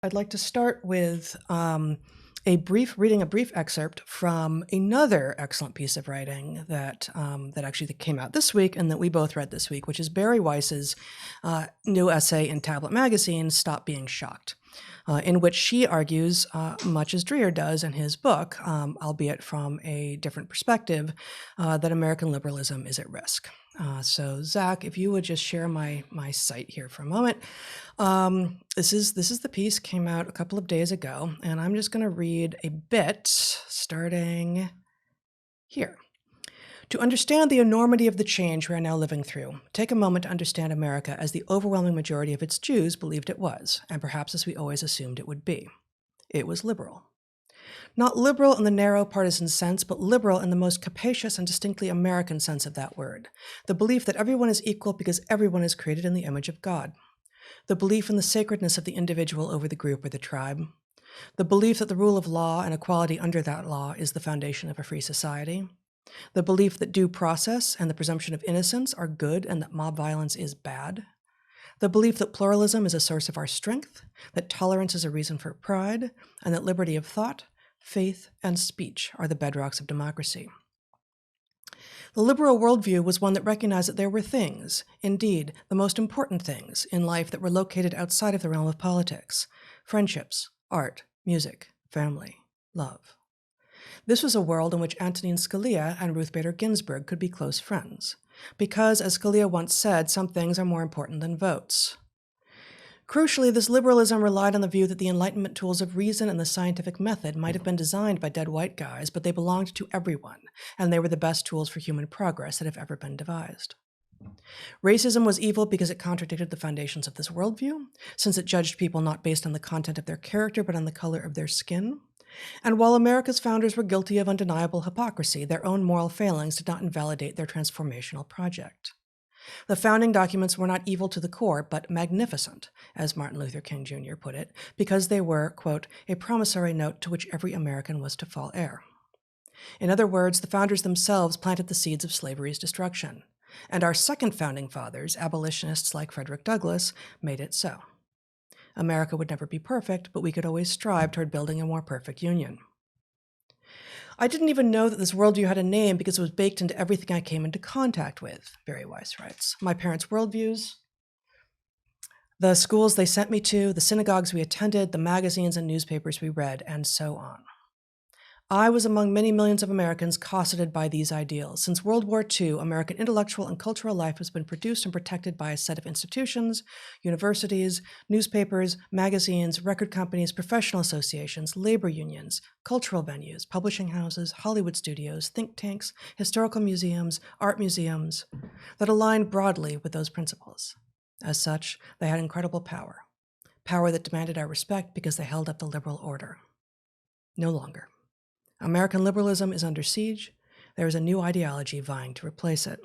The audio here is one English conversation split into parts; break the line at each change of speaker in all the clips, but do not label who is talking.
I'd like to start with reading a brief excerpt from another excellent piece of writing that actually came out this week and that we both read this week, which is Bari Weiss's new essay in Tablet Magazine, "Stop Being Shocked," in which she argues, much as Dreher does in his book, albeit from a different perspective, that American liberalism is at risk. So Zach, if you would just share my site here for a moment. This is the piece, came out a couple of days ago, and I'm just going to read a bit starting here. To understand the enormity of the change we are now living through, take a moment to understand America as the overwhelming majority of its Jews believed it was, and perhaps as we always assumed it would be. It was liberal. Not liberal in the narrow partisan sense, but liberal in the most capacious and distinctly American sense of that word. The belief that everyone is equal because everyone is created in the image of God. The belief in the sacredness of the individual over the group or the tribe. The belief that the rule of law and equality under that law is the foundation of a free society. The belief that due process and the presumption of innocence are good and that mob violence is bad. The belief that pluralism is a source of our strength, that tolerance is a reason for pride, and that liberty of thought, faith, and speech are the bedrocks of democracy. The liberal worldview was one that recognized that there were things, indeed, the most important things in life that were located outside of the realm of politics: friendships, art, music, family, love. This was a world in which Antonin Scalia and Ruth Bader Ginsburg could be close friends, because, as Scalia once said, some things are more important than votes. Crucially, this liberalism relied on the view that the Enlightenment tools of reason and the scientific method might have been designed by dead white guys, but they belonged to everyone, and they were the best tools for human progress that have ever been devised. Racism was evil because it contradicted the foundations of this worldview, since it judged people not based on the content of their character, but on the color of their skin. And while America's founders were guilty of undeniable hypocrisy, their own moral failings did not invalidate their transformational project. The founding documents were not evil to the core, but magnificent, as Martin Luther King Jr. put it, because they were, quote, a promissory note to which every American was to fall heir. In other words, the founders themselves planted the seeds of slavery's destruction. And our second founding fathers, abolitionists like Frederick Douglass, made it so. America would never be perfect, but we could always strive toward building a more perfect union. I didn't even know that this worldview had a name because it was baked into everything I came into contact with, Bari Weiss writes. My parents' worldviews, the schools they sent me to, the synagogues we attended, the magazines and newspapers we read, and so on. I was among many millions of Americans cosseted by these ideals. Since World War II, American intellectual and cultural life has been produced and protected by a set of institutions, universities, newspapers, magazines, record companies, professional associations, labor unions, cultural venues, publishing houses, Hollywood studios, think tanks, historical museums, art museums, that aligned broadly with those principles. As such, they had incredible power that demanded our respect because they held up the liberal order. No longer. American liberalism is under siege. There is a new ideology vying to replace it.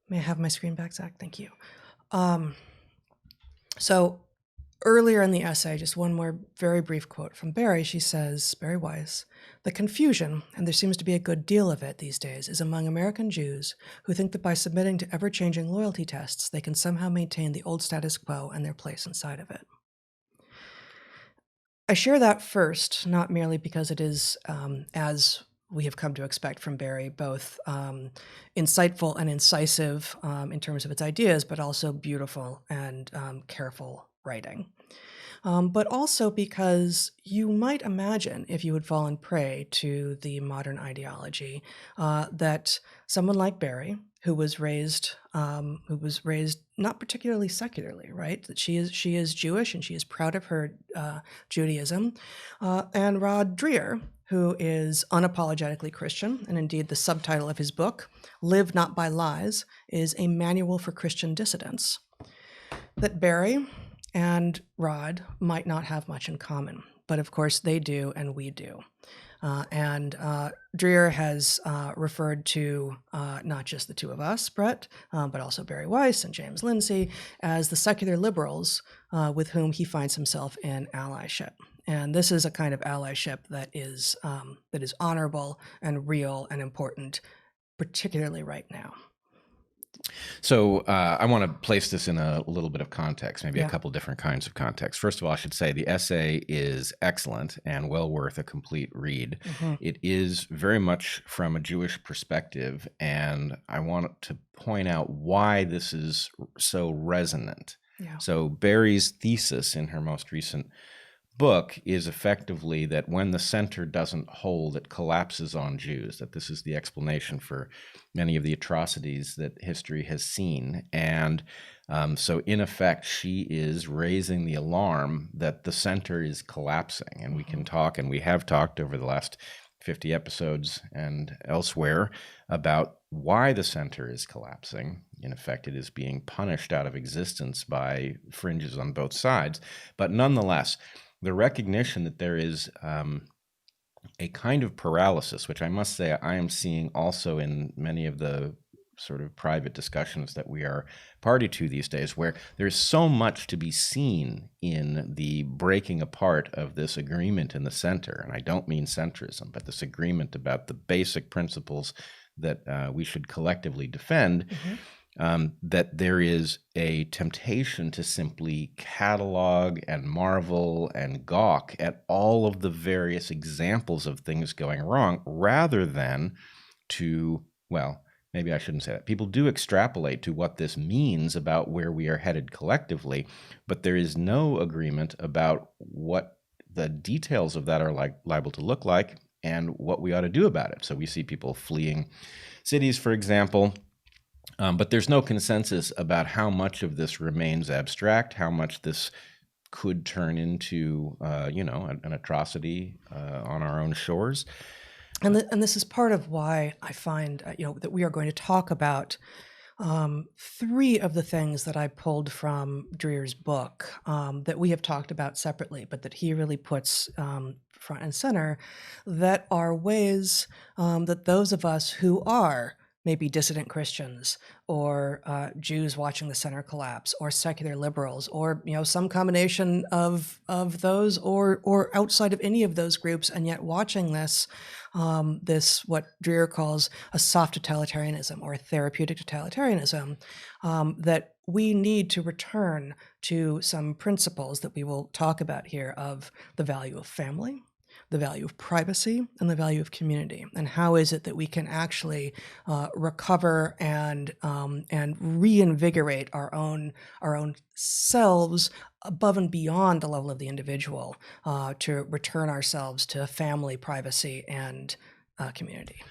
May I have my screen back, Zach? Thank you. So earlier in the essay, just one more very brief quote from Bari. She says, Bari Weiss, the confusion, and there seems to be a good deal of it these days, is among American Jews who think that by submitting to ever-changing loyalty tests, they can somehow maintain the old status quo and their place inside of it. I share that first, not merely because it is, as we have come to expect from Bari, both insightful and incisive in terms of its ideas, but also beautiful and careful writing. But also because you might imagine, if you had fallen prey to the modern ideology, that someone like Bari, who was raised not particularly secularly, right? That she is Jewish and she is proud of her Judaism, and Rod Dreher, who is unapologetically Christian, and indeed the subtitle of his book, "Live Not by Lies," is a manual for Christian dissidents. That Bari and Rod might not have much in common, but of course they do and we do. And Dreher has referred to not just the two of us, Brett, but also Bari Weiss and James Lindsay as the secular liberals with whom he finds himself in allyship. And this is a kind of allyship that is honorable and real and important, particularly right now.
So I want to place this in a little bit of context, maybe
Yeah.
a couple different kinds of context. First of all, I should say the essay is excellent and well worth a complete read.
Mm-hmm.
It is very much from a Jewish perspective, and I want to point out why this is so resonant.
Yeah.
So Bari's thesis in her most recent book is effectively that when the center doesn't hold, it collapses on Jews, that this is the explanation for many of the atrocities that history has seen. And so in effect, she is raising the alarm that the center is collapsing. And we can talk, and we have talked over the last 50 episodes and elsewhere about why the center is collapsing. In effect, it is being punished out of existence by fringes on both sides. But nonetheless, the recognition that there is a kind of paralysis, which I must say I am seeing also in many of the sort of private discussions that we are party to these days, where there's so much to be seen in the breaking apart of this agreement in the center. And I don't mean centrism, but this agreement about the basic principles that we should collectively defend.
Mm-hmm.
That there is a temptation to simply catalog and marvel and gawk at all of the various examples of things going wrong, rather than to, well, maybe I shouldn't say that. People do extrapolate to what this means about where we are headed collectively, but there is no agreement about what the details of that are liable to look like and what we ought to do about it. So we see people fleeing cities, for example. But there's no consensus about how much of this remains abstract, how much this could turn into, an atrocity on our own shores.
And this is part of why I find, that we are going to talk about three of the things that I pulled from Dreer's book that we have talked about separately, but that he really puts front and center, that are ways that those of us who are maybe dissident Christians or Jews watching the center collapse, or secular liberals, or some combination of those, or outside of any of those groups, and yet watching this what Dreer calls a soft totalitarianism or therapeutic totalitarianism, that we need to return to some principles that we will talk about here of the value of family, the value of privacy, and the value of community. And how is it that we can actually recover and reinvigorate our own selves above and beyond the level of the individual, to return ourselves to family, privacy, and community.